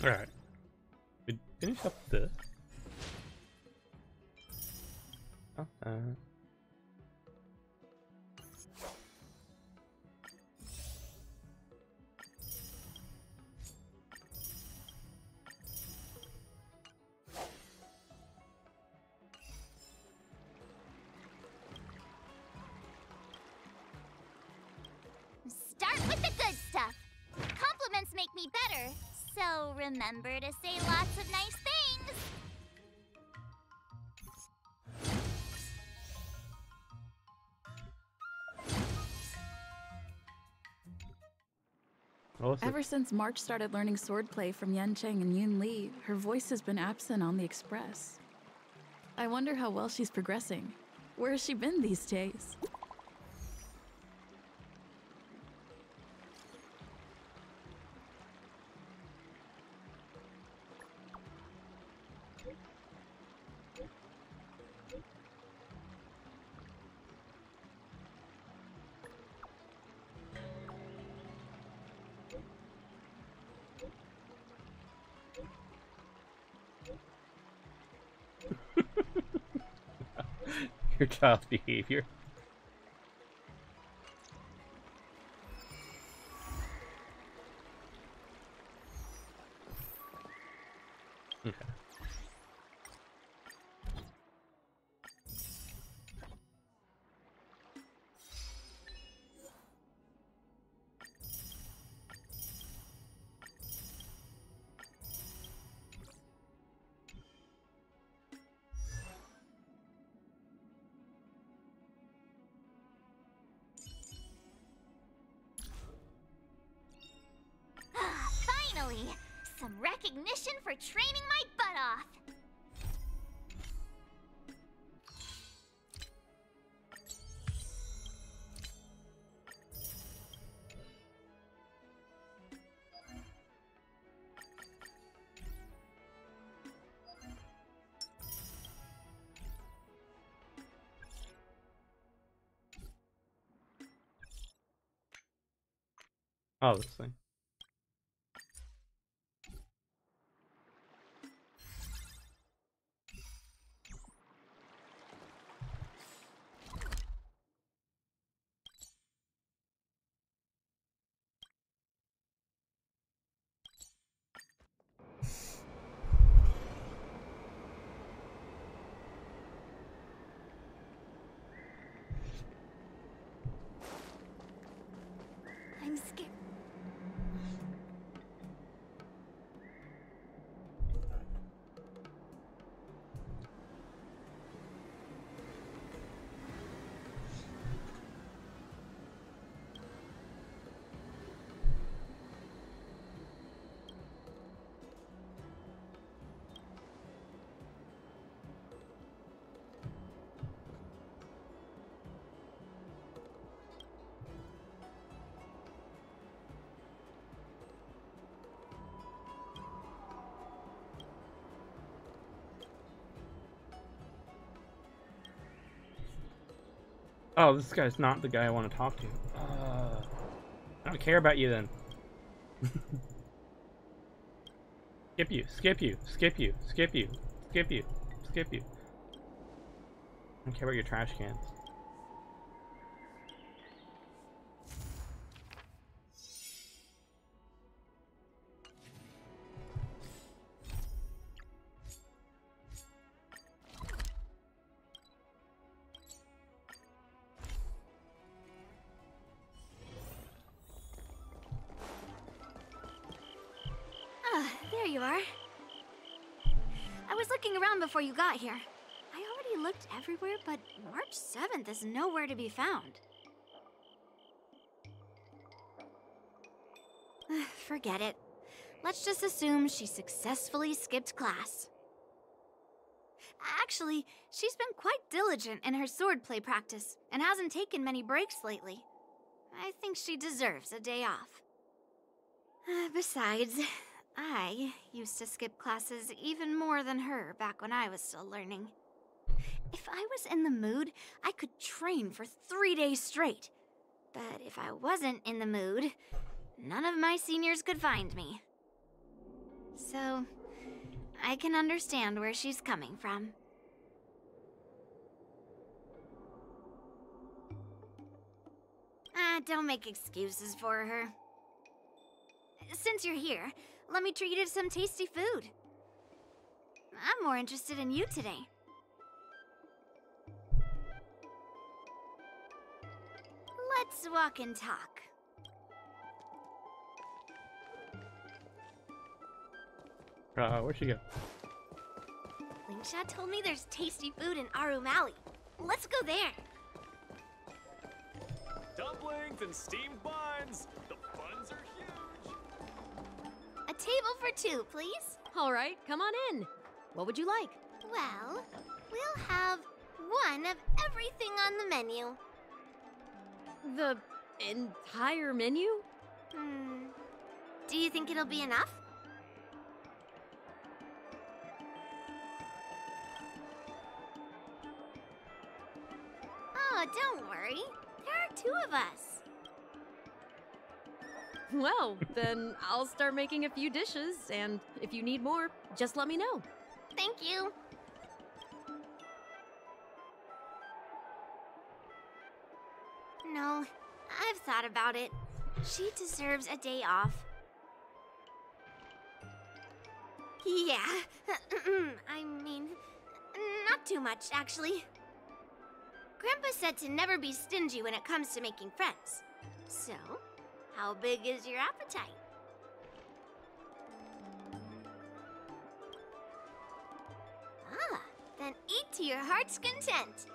Alright. We finished up this. Oh, Start with the good stuff. Compliments make me better, so remember to say lots of nice things. Ever since March started learning swordplay from Yan Cheng and Yunli, her voice has been absent on the Express. I wonder how well she's progressing. Where has she been these days? your child's behavior. Okay. Finally! Some recognition for training my butt off! Oh, this thing. I'm scared. Oh, this guy's not the guy I want to talk to. I don't care about you then. Skip you, skip you, skip you, skip you, skip you, skip you. I don't care about your trash cans. There you are. I was looking around before you got here. I already looked everywhere, but March 7th is nowhere to be found. Forget it. Let's just assume she successfully skipped class. Actually, she's been quite diligent in her swordplay practice and hasn't taken many breaks lately. I think she deserves a day off. Besides, I used to skip classes even more than her back when I was still learning. If I was in the mood, I could train for 3 days straight. But if I wasn't in the mood, none of my seniors could find me. So, I can understand where she's coming from. Don't make excuses for her. Since you're here, let me treat you to some tasty food. I'm more interested in you today. Let's walk and talk. Where'd she go? Lingsha told me there's tasty food in Arum Alley. Let's go there. Dumplings and steamed buns. The buns are huge. A table for two, please. All right, come on in. What would you like? Well, we'll have one of everything on the menu. The entire menu? Do you think it'll be enough? Oh, don't worry. There are two of us. Well, then I'll start making a few dishes, and if you need more, just let me know. Thank you. No, I've thought about it. She deserves a day off. Yeah, I mean, not too much, actually. Grandpa said to never be stingy when it comes to making friends. So, how big is your appetite? Then eat to your heart's content.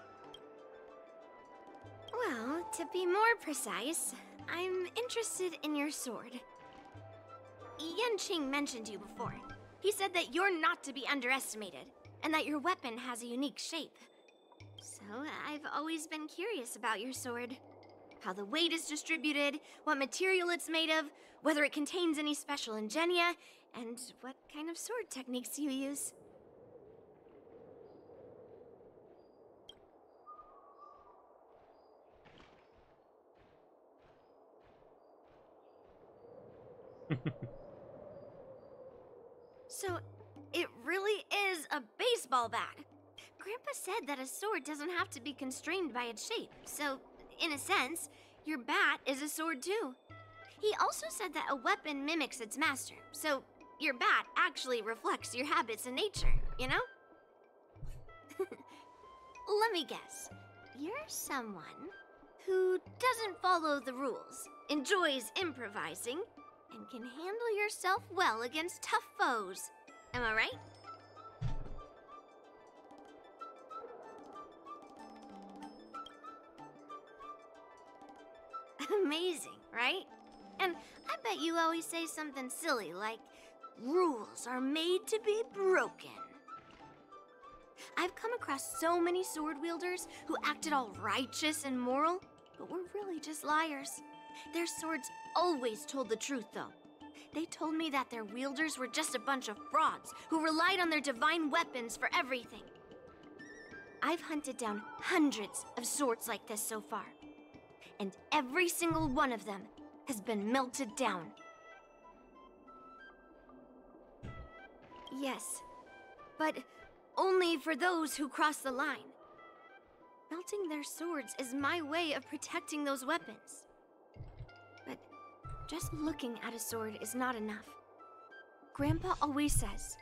Well, to be more precise, I'm interested in your sword. Yanqing mentioned you before. He said that you're not to be underestimated, and that your weapon has a unique shape. So, I've always been curious about your sword. How the weight is distributed, what material it's made of, whether it contains any special ingenia, and what kind of sword techniques you use. So, it really is a baseball bat. Grandpa said that a sword doesn't have to be constrained by its shape, so, in a sense, your bat is a sword too. He also said that a weapon mimics its master, so your bat actually reflects your habits and nature, you know? Let me guess. You're someone who doesn't follow the rules, enjoys improvising, and can handle yourself well against tough foes. Am I right? Amazing, right? And I bet you always say something silly like, rules are made to be broken. I've come across so many sword wielders who acted all righteous and moral, but were really just liars. Their swords always told the truth, though. They told me that their wielders were just a bunch of frauds who relied on their divine weapons for everything. I've hunted down hundreds of swords like this so far, and every single one of them has been melted down. Yes, but only for those who cross the line. Melting their swords is my way of protecting those weapons. But just looking at a sword is not enough. Grandpa always says,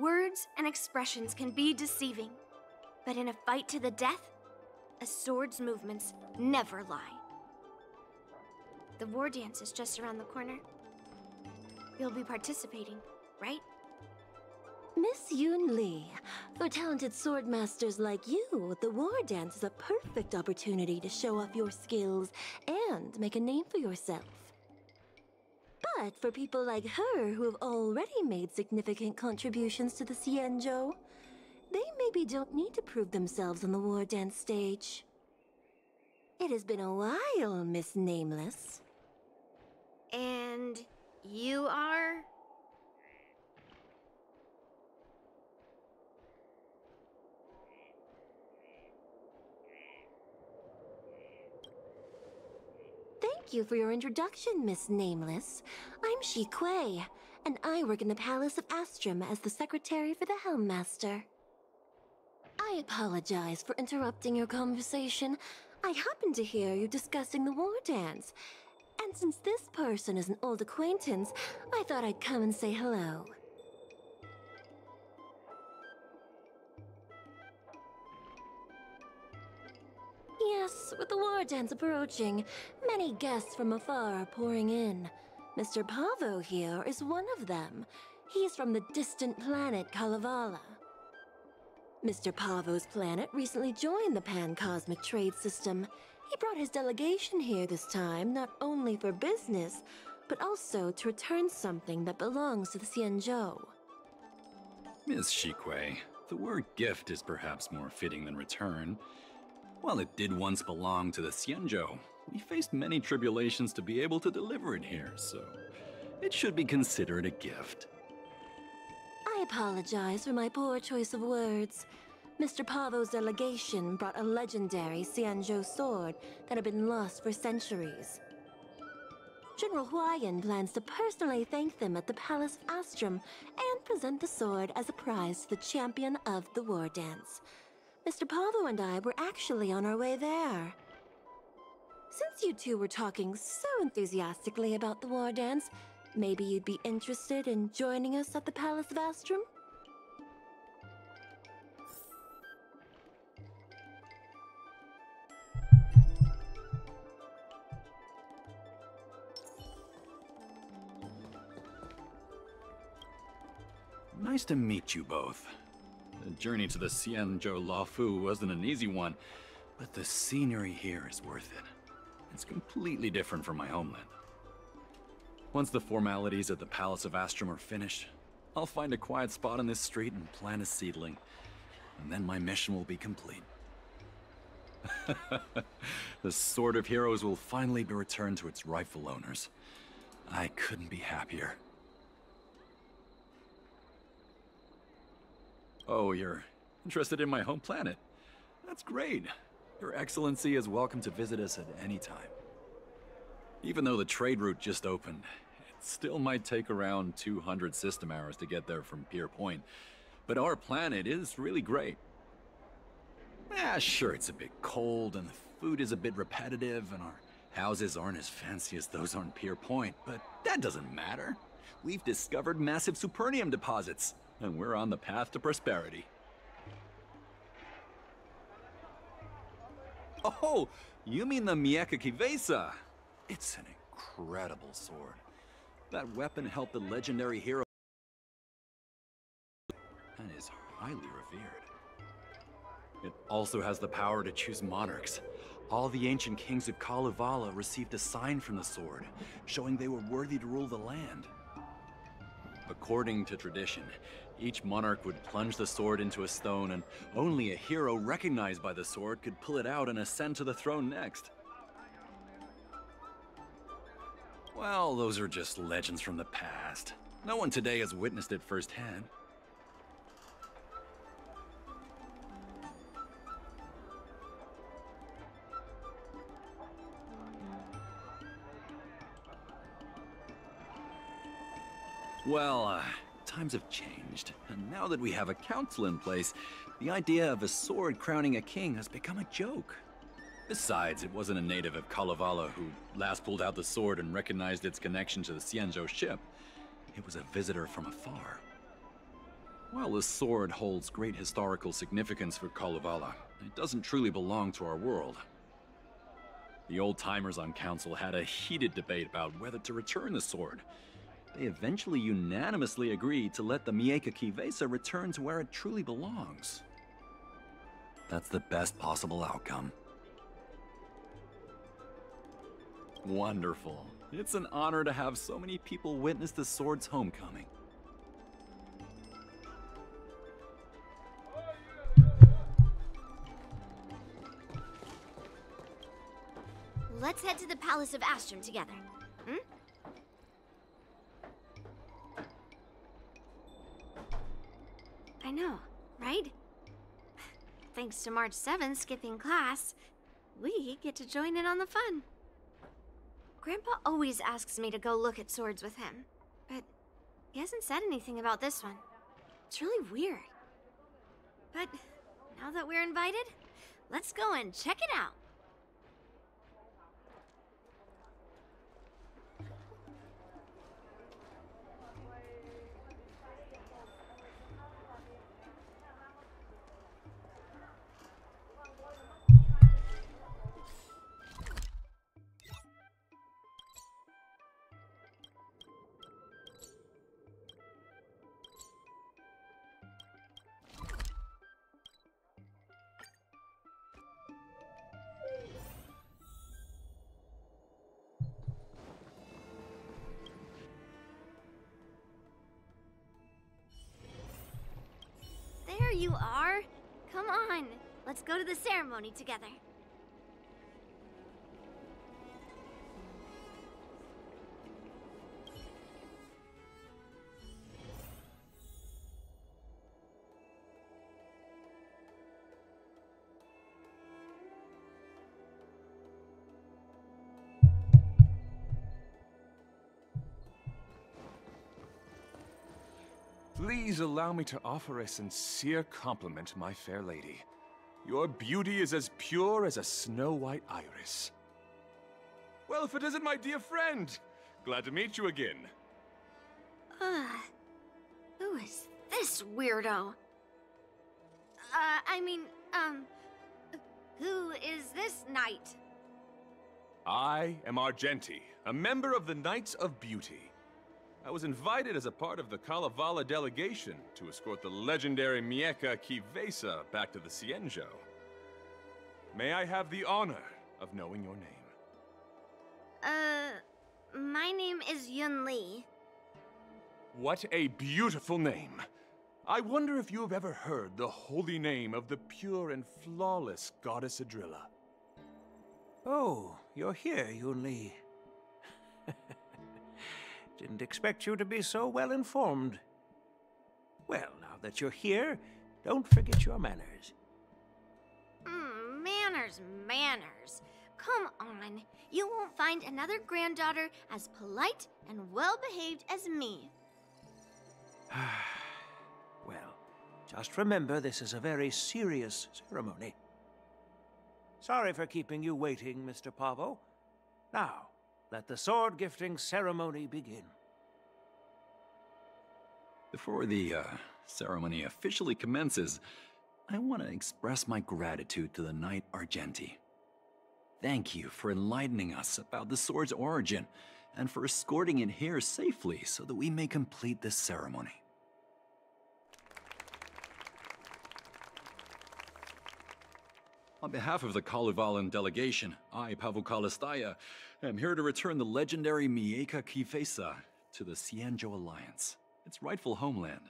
words and expressions can be deceiving, but in a fight to the death, a sword's movements never lie. The war dance is just around the corner. You'll be participating, right? Miss Yunli, for talented sword masters like you, the war dance is a perfect opportunity to show off your skills and make a name for yourself. But for people like her who have already made significant contributions to the Xianzhou, they maybe don't need to prove themselves on the war dance stage. It has been a while, Miss Nameless. And you are? Thank you for your introduction, Miss Nameless. I'm Shi Kuei, and I work in the Palace of Astrum as the secretary for the Helmmaster. I apologize for interrupting your conversation. I happened to hear you discussing the war dance, and since this person is an old acquaintance, I thought I'd come and say hello. Yes, with the war dance approaching, many guests from afar are pouring in. Mr. Pavo here is one of them. He's from the distant planet Kalevala. Mr. Pavo's planet recently joined the Pan-Cosmic Trade System. He brought his delegation here this time, not only for business, but also to return something that belongs to the Xianzhou. Miss Shikwe, the word gift is perhaps more fitting than return. While it did once belong to the Xianzhou, we faced many tribulations to be able to deliver it here, so it should be considered a gift. I apologize for my poor choice of words. Mr. Pavo's delegation brought a legendary Xianzhou sword that had been lost for centuries. General Huayan plans to personally thank them at the Palace of Astrum and present the sword as a prize to the champion of the war dance. Mr. Pavo and I were actually on our way there. Since you two were talking so enthusiastically about the war dance, maybe you'd be interested in joining us at the Palace of Astrum? Nice to meet you both. The journey to the Xianzhou Luofu wasn't an easy one, but the scenery here is worth it. It's completely different from my homeland. Once the formalities at the Palace of Astrum are finished, I'll find a quiet spot on this street and plant a seedling. And then my mission will be complete. The Sword of Heroes will finally be returned to its rightful owners. I couldn't be happier. Oh, you're interested in my home planet? That's great. Your Excellency is welcome to visit us at any time. Even though the trade route just opened, it still might take around 200 system hours to get there from Pier Point. But our planet is really great. Sure, it's a bit cold and the food is a bit repetitive and our houses aren't as fancy as those on Pier Point, but that doesn't matter. We've discovered massive supernium deposits, and we're on the path to prosperity. Oh, you mean the Mieka Kivesa? It's an incredible sword. That weapon helped the legendary hero and is highly revered. It also has the power to choose monarchs. All the ancient kings of Kalevala received a sign from the sword, showing they were worthy to rule the land. According to tradition, each monarch would plunge the sword into a stone, and only a hero recognized by the sword could pull it out and ascend to the throne next. Well, those are just legends from the past. No one today has witnessed it firsthand. Well, times have changed, and now that we have a council in place, the idea of a sword crowning a king has become a joke. Besides, it wasn't a native of Kalevala who last pulled out the sword and recognized its connection to the Xianzhou ship. It was a visitor from afar. While the sword holds great historical significance for Kalevala, it doesn't truly belong to our world. The old-timers on council had a heated debate about whether to return the sword. They eventually unanimously agreed to let the Mieka Kivesa return to where it truly belongs. That's the best possible outcome. Wonderful. It's an honor to have so many people witness the sword's homecoming. Let's head to the Palace of Astrum together. Hmm? I know, right? Thanks to March 7th skipping class, we get to join in on the fun. Grandpa always asks me to go look at swords with him, but He hasn't said anything about this one. It's really weird. But now that we're invited, let's go and check it out. There you are. Come on, let's go to the ceremony together. Please allow me to offer a sincere compliment, my fair lady. Your beauty is as pure as a snow-white iris. Well, if it isn't my dear friend! Glad to meet you again. Who is this weirdo? Who is this knight? I am Argenti, a member of the Knights of Beauty. I was invited as a part of the Kalevala delegation to escort the legendary Mieka Kivesa back to the Cienjo. May I have the honor of knowing your name? My name is Yunli. What a beautiful name! I wonder if you have ever heard the holy name of the pure and flawless Goddess Adrilla. Oh, you're here, Yunli. Didn't expect you to be so well informed. Well, now that you're here, don't forget your manners. Manners. Come on. You won't find another granddaughter as polite and well-behaved as me. Well, just remember this is a very serious ceremony. Sorry for keeping you waiting, Mr. Pavo. Now, let the sword gifting ceremony begin. Before the ceremony officially commences, I want to express my gratitude to the Knight Argenti. Thank you for enlightening us about the sword's origin and for escorting it here safely so that we may complete this ceremony. On behalf of the Kalevalan delegation, I, Pavel Kalistaya, am here to return the legendary Mieka Kivesa to the Cienjo Alliance, its rightful homeland.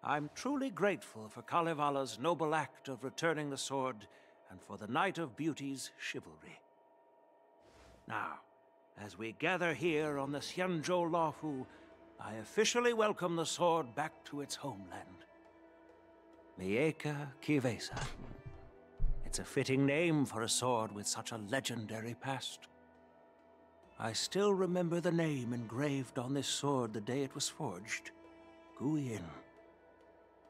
I'm truly grateful for Kalevala's noble act of returning the sword and for the Knight of Beauty's chivalry. Now, as we gather here on the Cienjo Lafu, I officially welcome the sword back to its homeland. Mieka Kivesa. It's a fitting name for a sword with such a legendary past. I still remember the name engraved on this sword the day it was forged. Guyin.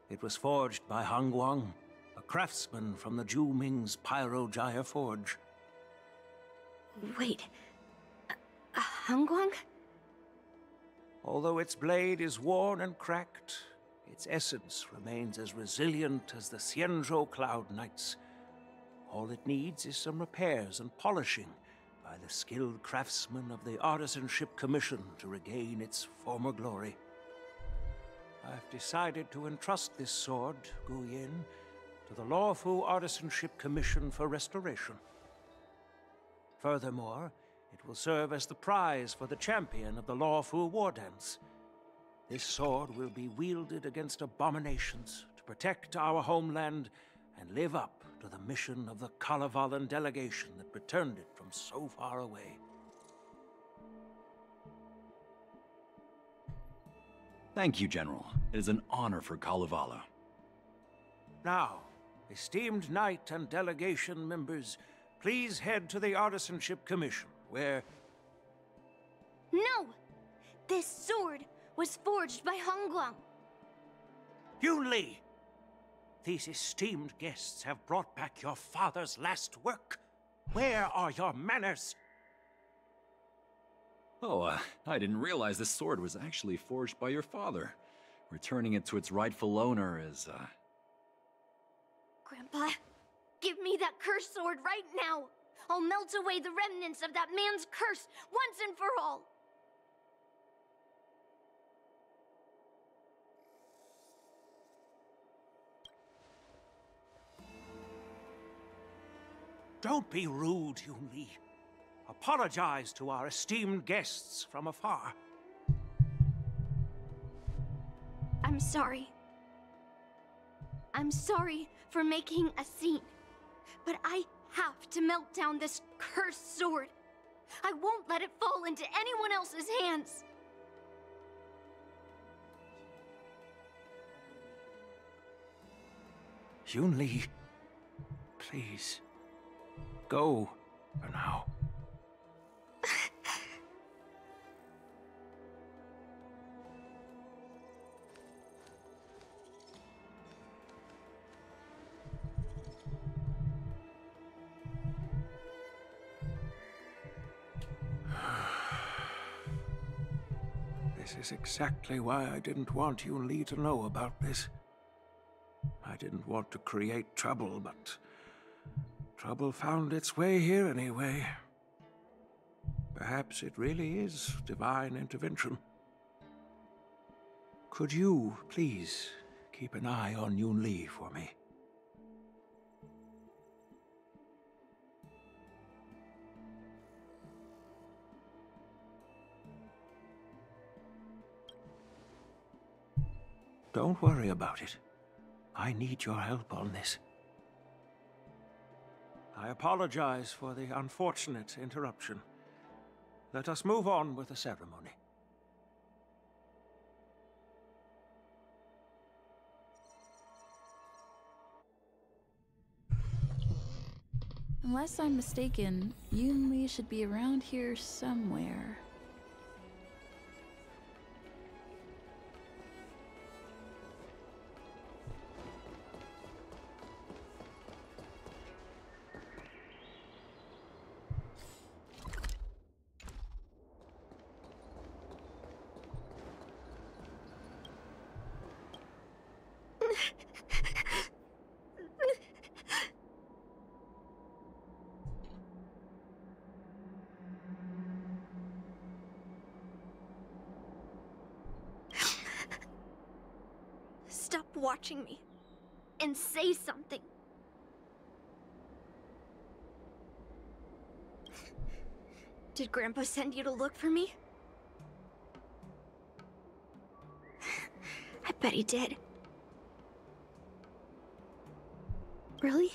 It was forged by Hangguang, a craftsman from the Zhu Ming's Pyrojaya Forge. Wait, Hangguang? Although its blade is worn and cracked, its essence remains as resilient as the Cienjo Cloud Knights. All it needs is some repairs and polishing by the skilled craftsmen of the Artisanship Commission to regain its former glory. I've decided to entrust this sword, Guyin, to the Lawfu Artisanship Commission for restoration. Furthermore, it will serve as the prize for the champion of the Lawfu War Dance. This sword will be wielded against abominations to protect our homeland and live up to the mission of the Kalevalan delegation that returned it from so far away. Thank you, General. It is an honor for Kalevala. Now, esteemed knight and delegation members, please head to the Artisanship Commission, where... No! This sword was forged by Hongguang. Yunli! These esteemed guests have brought back your father's last work. Where are your manners? Oh, I didn't realize this sword was actually forged by your father. Returning it to its rightful owner is, Grandpa, give me that cursed sword right now! I'll melt away the remnants of that man's curse once and for all! Don't be rude, Yunli. Apologize to our esteemed guests from afar. I'm sorry. I'm sorry for making a scene, but I have to melt down this cursed sword. I won't let it fall into anyone else's hands. Yunli, please. Go for now. This is exactly why I didn't want Yunli to know about this. I didn't want to create trouble, but trouble found its way here anyway. Perhaps it really is divine intervention. Could you, please, keep an eye on Yunli for me? Don't worry about it. I need your help on this. I apologize for the unfortunate interruption. Let us move on with the ceremony. Unless I'm mistaken, Yunli should be around here somewhere. Stop watching me and say something. Did Grandpa send you to look for me? I bet he did. Really?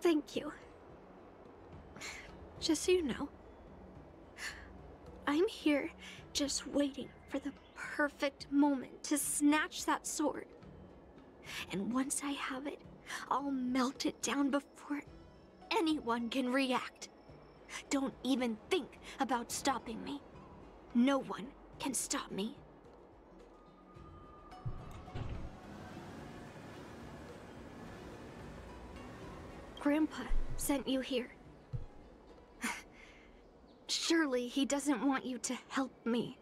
Thank you. Just so you know, I'm here just waiting for the perfect moment to snatch that sword. And once I have it, I'll melt it down before anyone can react. Don't even think about stopping me. No one can stop me. Grandpa sent you here. Surely he doesn't want you to help me.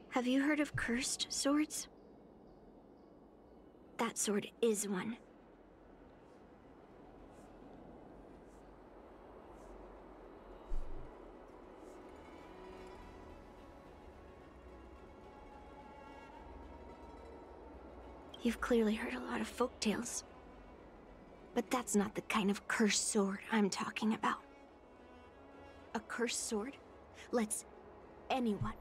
Have you heard of cursed swords? That sword is one. You've clearly heard a lot of folktales. But that's not the kind of cursed sword I'm talking about. A cursed sword lets anyone,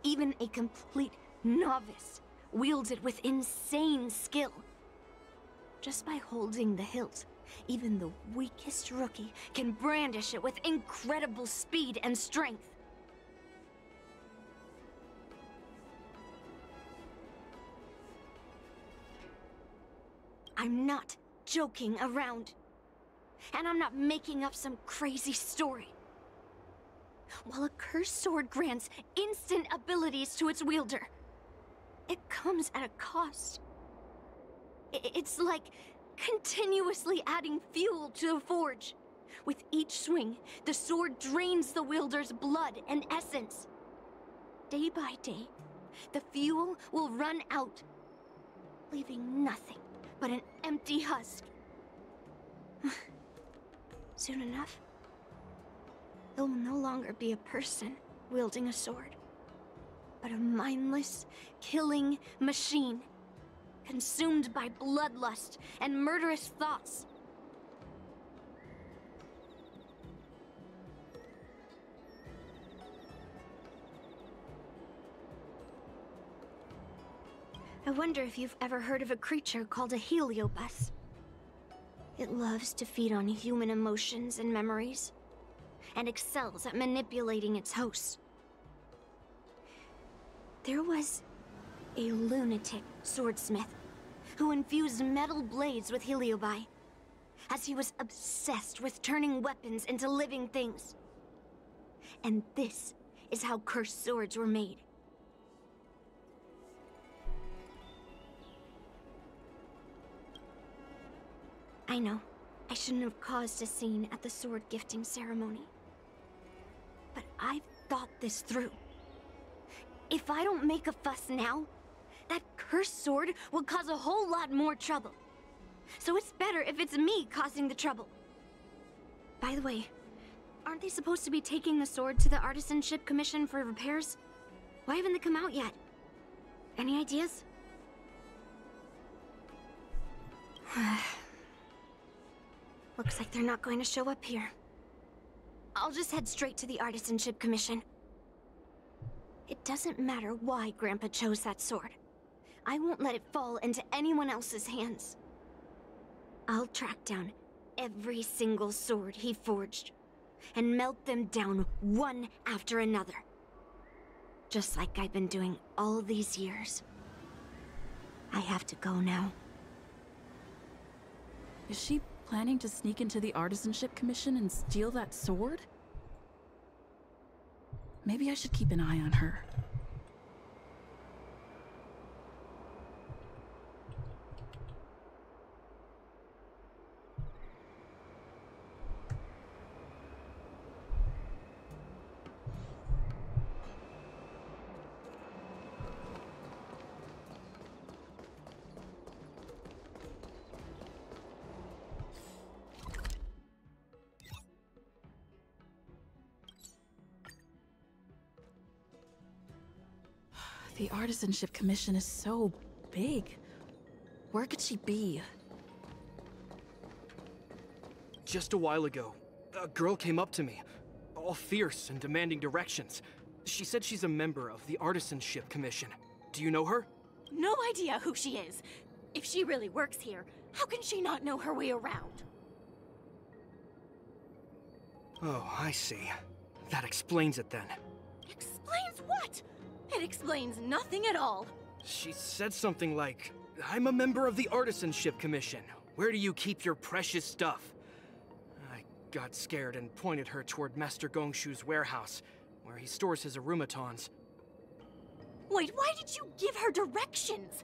even a complete novice, wield it with insane skill. Just by holding the hilt, even the weakest rookie can brandish it with incredible speed and strength. I'm not joking around. And I'm not making up some crazy story. while a cursed sword grants instant abilities to its wielder. It comes at a cost. It's like continuously adding fuel to the forge. With each swing, the sword drains the wielder's blood and essence. Day by day, the fuel will run out, leaving nothing but an empty husk. Soon enough, it will no longer be a person wielding a sword, but a mindless, killing machine, consumed by bloodlust and murderous thoughts. I wonder if you've ever heard of a creature called a heliobus. It loves to feed on human emotions and memories, and excels at manipulating its hosts. There was a lunatic swordsmith who infused metal blades with heliobi, as he was obsessed with turning weapons into living things. And this is how cursed swords were made. I know, I shouldn't have caused a scene at the sword gifting ceremony. But I've thought this through. If I don't make a fuss now, that cursed sword will cause a whole lot more trouble. So it's better if it's me causing the trouble. By the way, aren't they supposed to be taking the sword to the Artisanship Commission for repairs? Why haven't they come out yet? Any ideas? Looks like they're not going to show up here. I'll just head straight to the Artisanship Commission. It doesn't matter why Grandpa chose that sword. I won't let it fall into anyone else's hands. I'll track down every single sword he forged and melt them down one after another. Just like I've been doing all these years. I have to go now. Is she planning to sneak into the Artisanship Commission and steal that sword? Maybe I should keep an eye on her. The Artisanship Commission is so big. Where could she be? Just a while ago, a girl came up to me, all fierce and demanding directions. She said she's a member of the Artisanship Commission. Do you know her? No idea who she is. If she really works here, how can she not know her way around? Oh, I see. That explains it then. Explains what? It explains nothing at all. She said something like, I'm a member of the Artisanship Commission. Where do you keep your precious stuff? I got scared and pointed her toward Master Gongshu's warehouse, where he stores his arumatons. Wait, why did you give her directions?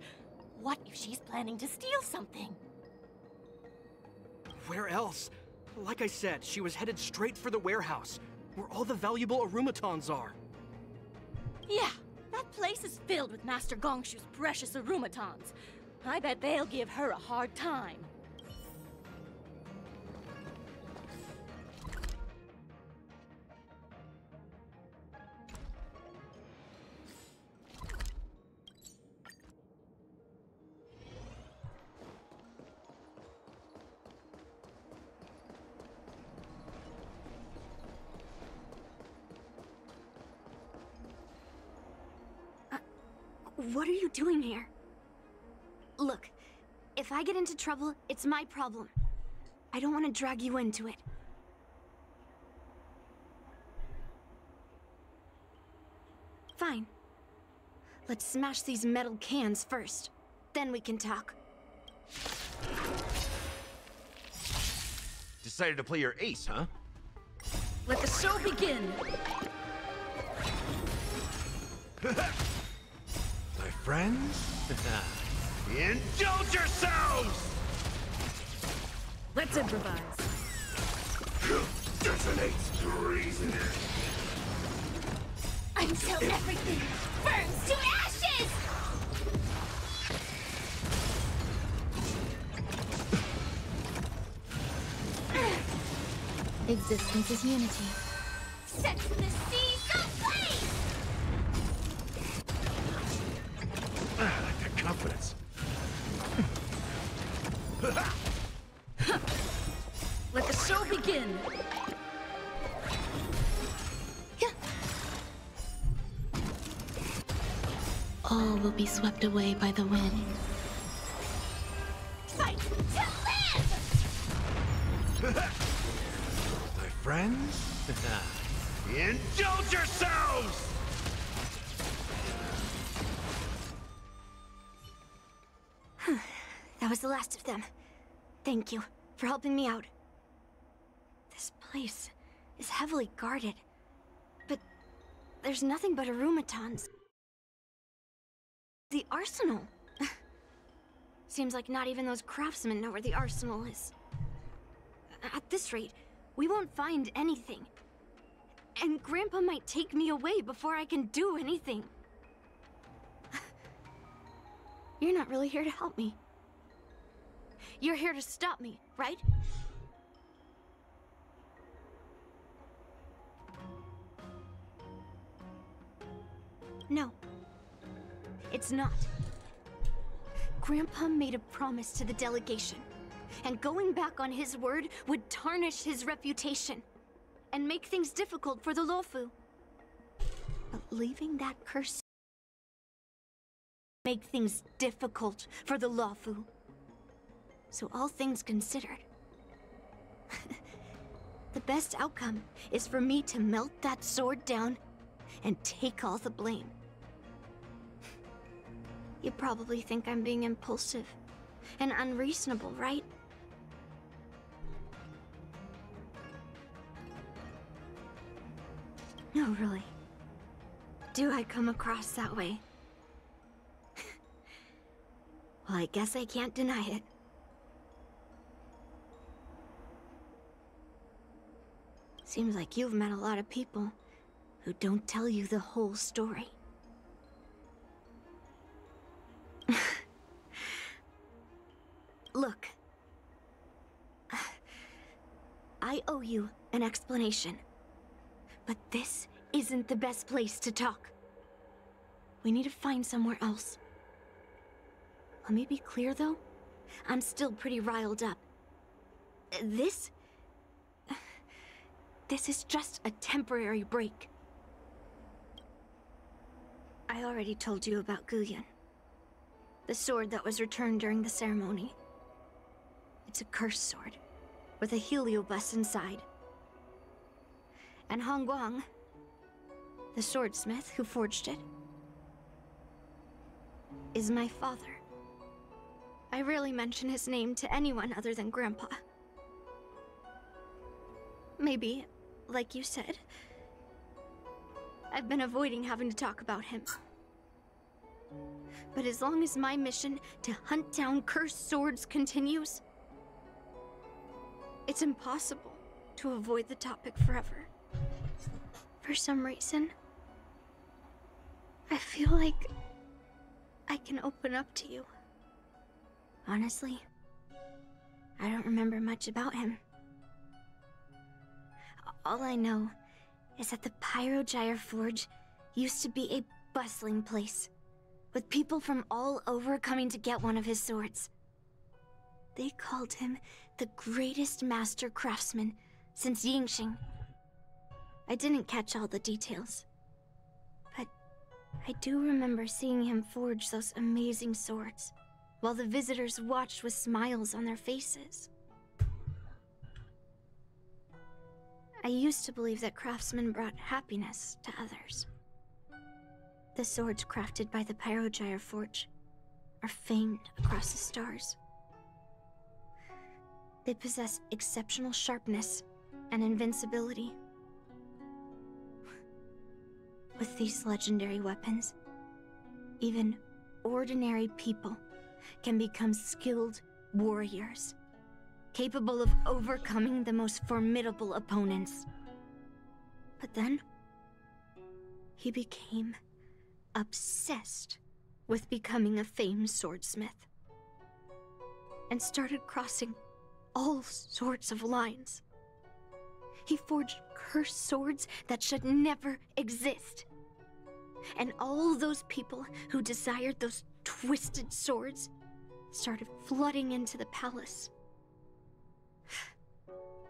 What if she's planning to steal something? Where else? Like I said, she was headed straight for the warehouse, where all the valuable arumatons are. Yeah, that place is filled with Master Gongshu's precious arumatons. I bet they'll give her a hard time. What are you doing here? Look, if I get into trouble, it's my problem. I don't want to drag you into it. Fine. Let's smash these metal cans first. Then we can talk. Decided to play your ace, huh? Let the show begin! My friends? Indulge yourselves! Let's improvise. Detonates treason. Until everything burns to ashes! Existence is unity. Set the seas ablaze! I like that confidence. Let the show begin! All will be swept away by the wind. Fight to live! My friends? Indulge yourselves! That was the last of them. Thank you for helping me out. This place is heavily guarded, but there's nothing but arumatons. The arsenal! Seems like not even those craftsmen know where the arsenal is. At this rate, we won't find anything. And Grandpa might take me away before I can do anything. You're not really here to help me. You're here to stop me, right? No. It's not. Grandpa made a promise to the delegation, and going back on his word would tarnish his reputation and make things difficult for the Lofu. But leaving that curse make things difficult for the Lofu. So all things considered, the best outcome is for me to melt that sword down and take all the blame. You probably think I'm being impulsive and unreasonable, right? No, really. Do I come across that way? Well, I guess I can't deny it. Seems like you've met a lot of people who don't tell you the whole story. Look. I owe you an explanation. But this isn't the best place to talk. We need to find somewhere else. Let me be clear, though. I'm still pretty riled up. This is just a temporary break. I already told you about Guyan. The sword that was returned during the ceremony. It's a cursed sword, with a heliobus inside. And Hongguang, the swordsmith who forged it, is my father. I rarely mention his name to anyone other than Grandpa. Maybe, like you said, I've been avoiding having to talk about him. But as long as my mission to hunt down cursed swords continues, it's impossible to avoid the topic forever. For some reason, I feel like I can open up to you. Honestly, I don't remember much about him. All I know is that the Pyrogyre Forge used to be a bustling place, with people from all over coming to get one of his swords. They called him the greatest master craftsman since Yingxing. I didn't catch all the details, but I do remember seeing him forge those amazing swords, while the visitors watched with smiles on their faces. I used to believe that craftsmen brought happiness to others. The swords crafted by the Pyrogyre Forge are famed across the stars. They possess exceptional sharpness and invincibility, With these legendary weapons, even ordinary people can become skilled warriors, capable of overcoming the most formidable opponents. But then, he became obsessed with becoming a famed swordsmith, and started crossing all sorts of lines. He forged cursed swords that should never exist. And all those people who desired those twisted swords started flooding into the palace.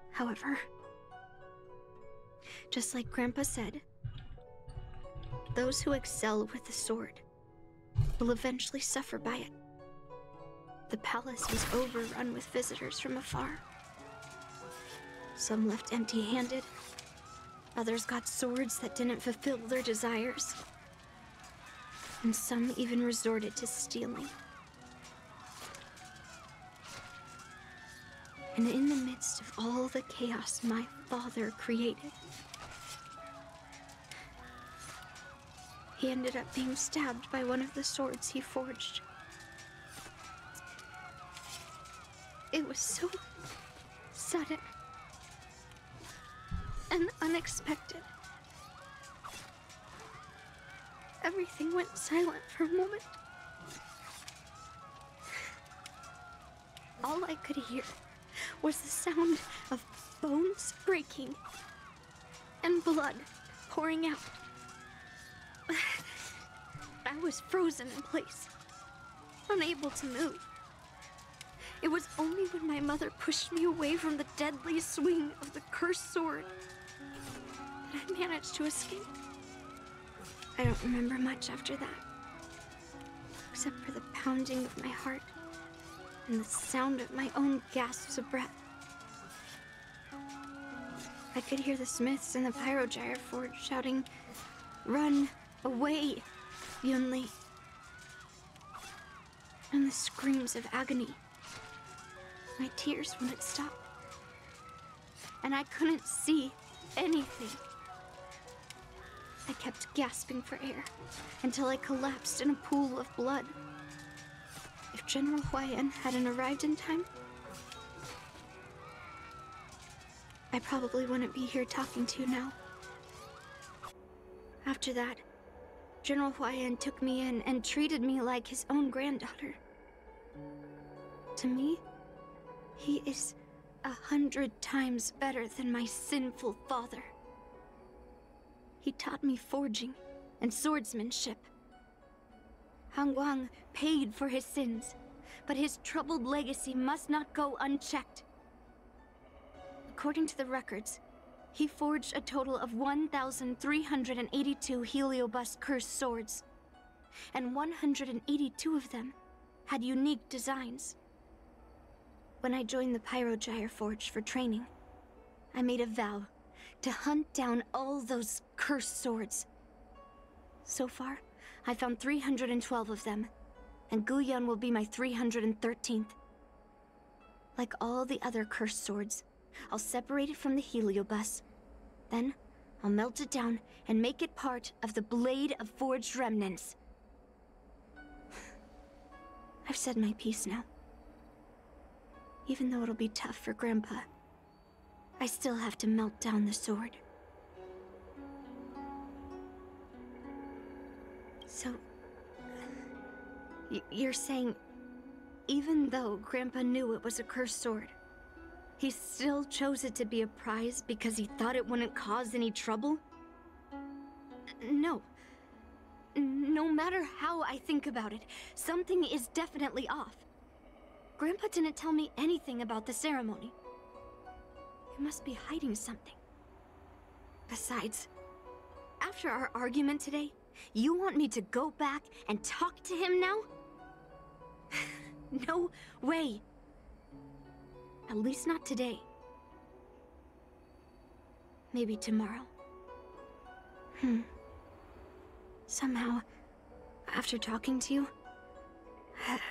However, just like Grandpa said, those who excel with the sword will eventually suffer by it. The palace was overrun with visitors from afar. Some left empty-handed. Others got swords that didn't fulfill their desires. And some even resorted to stealing. And in the midst of all the chaos my father created, he ended up being stabbed by one of the swords he forged. It was so sudden and unexpected. Everything went silent for a moment. All I could hear was the sound of bones breaking and blood pouring out. I was frozen in place, unable to move. It was only when my mother pushed me away from the deadly swing of the cursed sword that I managed to escape. I don't remember much after that, except for the pounding of my heart and the sound of my own gasps of breath. I could hear the smiths in the Pyrogyre Forge shouting, "Run away, Yunli!" And the screams of agony. My tears wouldn't stop, and I couldn't see anything. I kept gasping for air until I collapsed in a pool of blood. If General Huayan hadn't arrived in time, I probably wouldn't be here talking to you now. After that, General Huayan took me in and treated me like his own granddaughter. To me, he is 100 times better than my sinful father. He taught me forging and swordsmanship. Han Guang paid for his sins, but his troubled legacy must not go unchecked. According to the records, he forged a total of 1,382 Heliobus cursed swords, and 182 of them had unique designs. When I joined the Pyrogyre Forge for training, I made a vow to hunt down all those cursed swords. So far, I found 312 of them, and Guyan will be my 313th. Like all the other cursed swords, I'll separate it from the Heliobus. Then, I'll melt it down and make it part of the Blade of Forged Remnants. I've said my piece now. Even though it'll be tough for Grandpa, I still have to melt down the sword. So, you're saying, even though Grandpa knew it was a cursed sword, he still chose it to be a prize because he thought it wouldn't cause any trouble? No. No matter how I think about it, something is definitely off. Grandpa didn't tell me anything about the ceremony. He must be hiding something. Besides, after our argument today, you want me to go back and talk to him now? No way. At least not today. Maybe tomorrow. Somehow, after talking to you,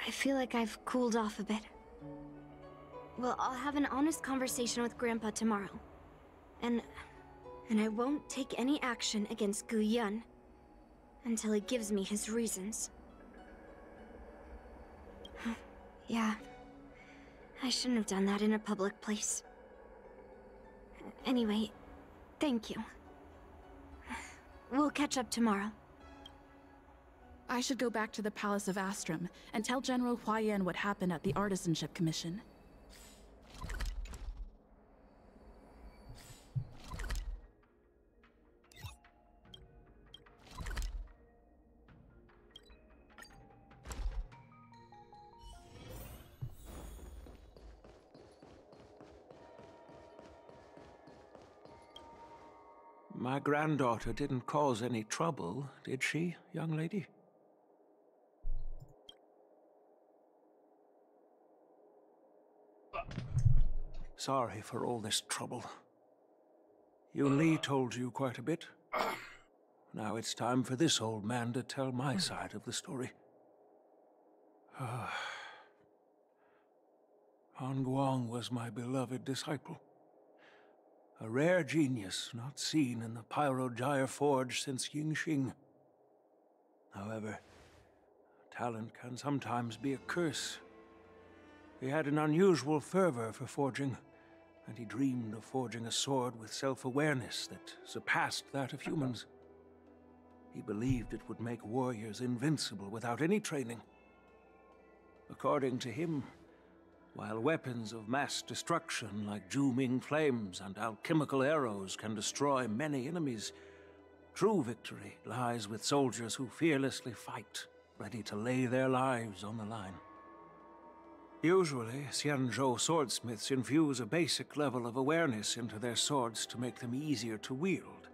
I feel like I've cooled off a bit. Well, I'll have an honest conversation with Grandpa tomorrow. And I won't take any action against Guyan Until he gives me his reasons. Yeah. I shouldn't have done that in a public place. Anyway, thank you. We'll catch up tomorrow. I should go back to the Palace of Astrum and tell General Huayan what happened at the Artisanship Commission. My granddaughter didn't cause any trouble, did she, young lady? Sorry for all this trouble. Yunli told you quite a bit. Now it's time for this old man to tell my side of the story. Han Guang was my beloved disciple. A rare genius not seen in the Pyrogyre Forge since Yingxing. However, talent can sometimes be a curse. He had an unusual fervor for forging, and he dreamed of forging a sword with self-awareness that surpassed that of humans. He believed it would make warriors invincible without any training. According to him, while weapons of mass destruction like Zhu-Ming flames and alchemical arrows can destroy many enemies, true victory lies with soldiers who fearlessly fight, ready to lay their lives on the line. Usually, Xianzhou swordsmiths infuse a basic level of awareness into their swords to make them easier to wield.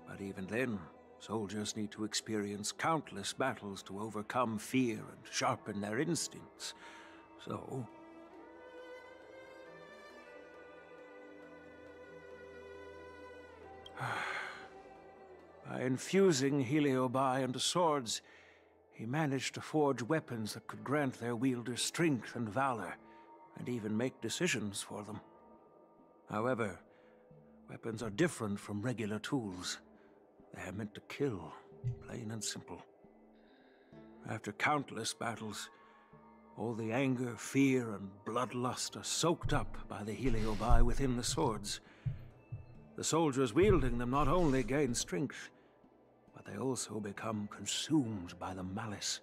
But even then, soldiers need to experience countless battles to overcome fear and sharpen their instincts. So, by infusing Heliobi into swords, he managed to forge weapons that could grant their wielders strength and valor, and even make decisions for them. However, weapons are different from regular tools. They are meant to kill, plain and simple. After countless battles, all the anger, fear, and bloodlust are soaked up by the Heliobi within the swords. The soldiers wielding them not only gain strength, but they also become consumed by the malice,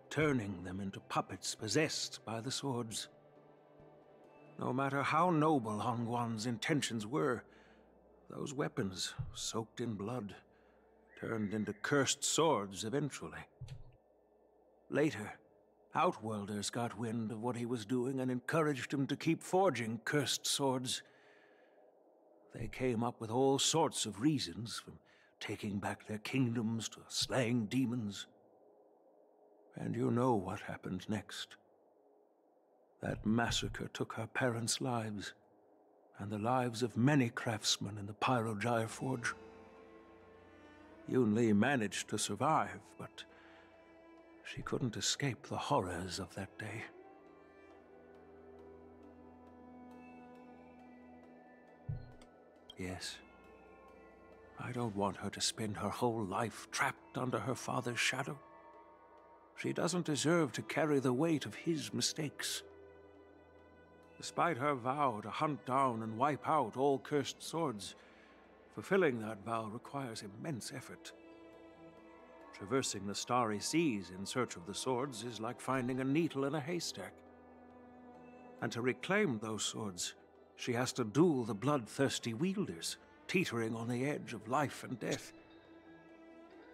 turning them into puppets possessed by the swords. No matter how noble Han Guan's intentions were, those weapons, soaked in blood, turned into cursed swords eventually. Later, Outworlders got wind of what he was doing and encouraged him to keep forging cursed swords. They came up with all sorts of reasons, from taking back their kingdoms to slaying demons. And you know what happened next. That massacre took her parents' lives, and the lives of many craftsmen in the Pyrogyre Forge. Yunli managed to survive, but she couldn't escape the horrors of that day. Yes. I don't want her to spend her whole life trapped under her father's shadow. She doesn't deserve to carry the weight of his mistakes. Despite her vow to hunt down and wipe out all cursed swords, fulfilling that vow requires immense effort. Traversing the starry seas in search of the swords is like finding a needle in a haystack. And to reclaim those swords, she has to duel the bloodthirsty wielders, teetering on the edge of life and death.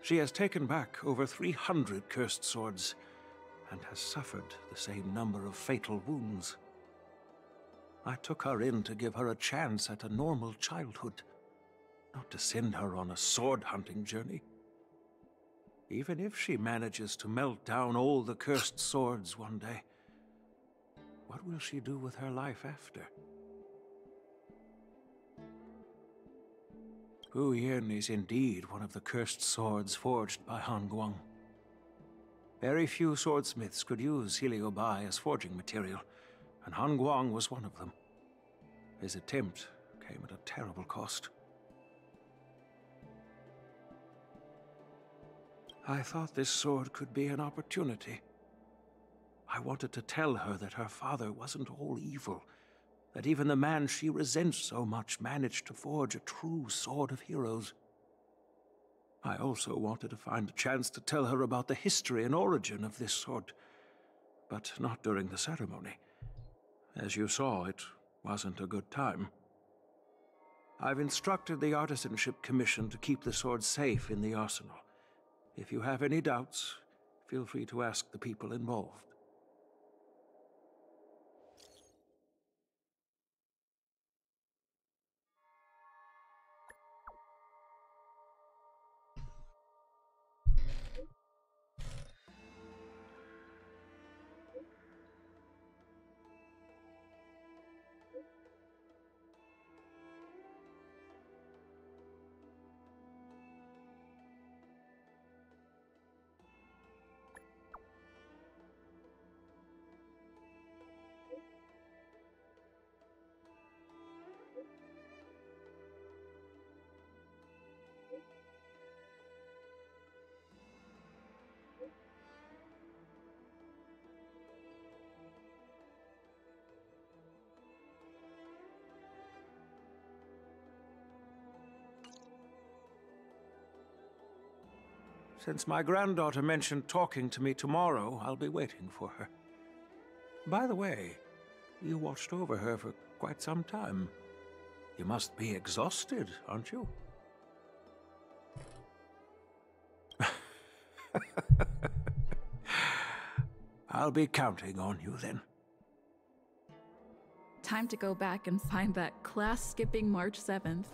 She has taken back over 300 cursed swords, and has suffered the same number of fatal wounds. I took her in to give her a chance at a normal childhood, not to send her on a sword-hunting journey. Even if she manages to melt down all the cursed swords one day, what will she do with her life after? Hu Yin is indeed one of the cursed swords forged by Han Guang. Very few swordsmiths could use Heliobi as forging material, and Han Guang was one of them. His attempt came at a terrible cost. I thought this sword could be an opportunity. I wanted to tell her that her father wasn't all evil, that even the man she resents so much managed to forge a true sword of heroes. I also wanted to find a chance to tell her about the history and origin of this sword, but not during the ceremony. As you saw, it wasn't a good time. I've instructed the Artisanship Commission to keep the sword safe in the arsenal. If you have any doubts, feel free to ask the people involved. Since my granddaughter mentioned talking to me tomorrow, I'll be waiting for her. By the way, you watched over her for quite some time. You must be exhausted, aren't you? I'll be counting on you then. Time to go back and find that class-skipping March 7th.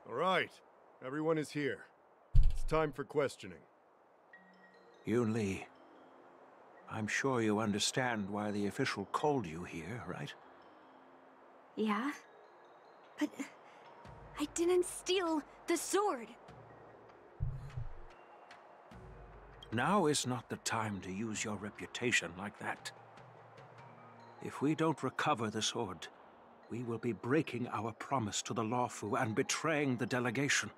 All right, everyone is here. It's time for questioning. Yunli, I'm sure you understand why the official called you here, right? Yeah? But I didn't steal the sword. Now is not the time to use your reputation like that. If we don't recover the sword, we will be breaking our promise to the Lawfu and betraying the delegation.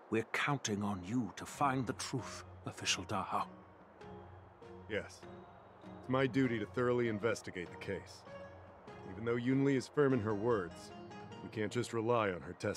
We're counting on you to find the truth, Official Dahao. Yes. It's my duty to thoroughly investigate the case. Even though Yunli is firm in her words, we can't just rely on her testimony.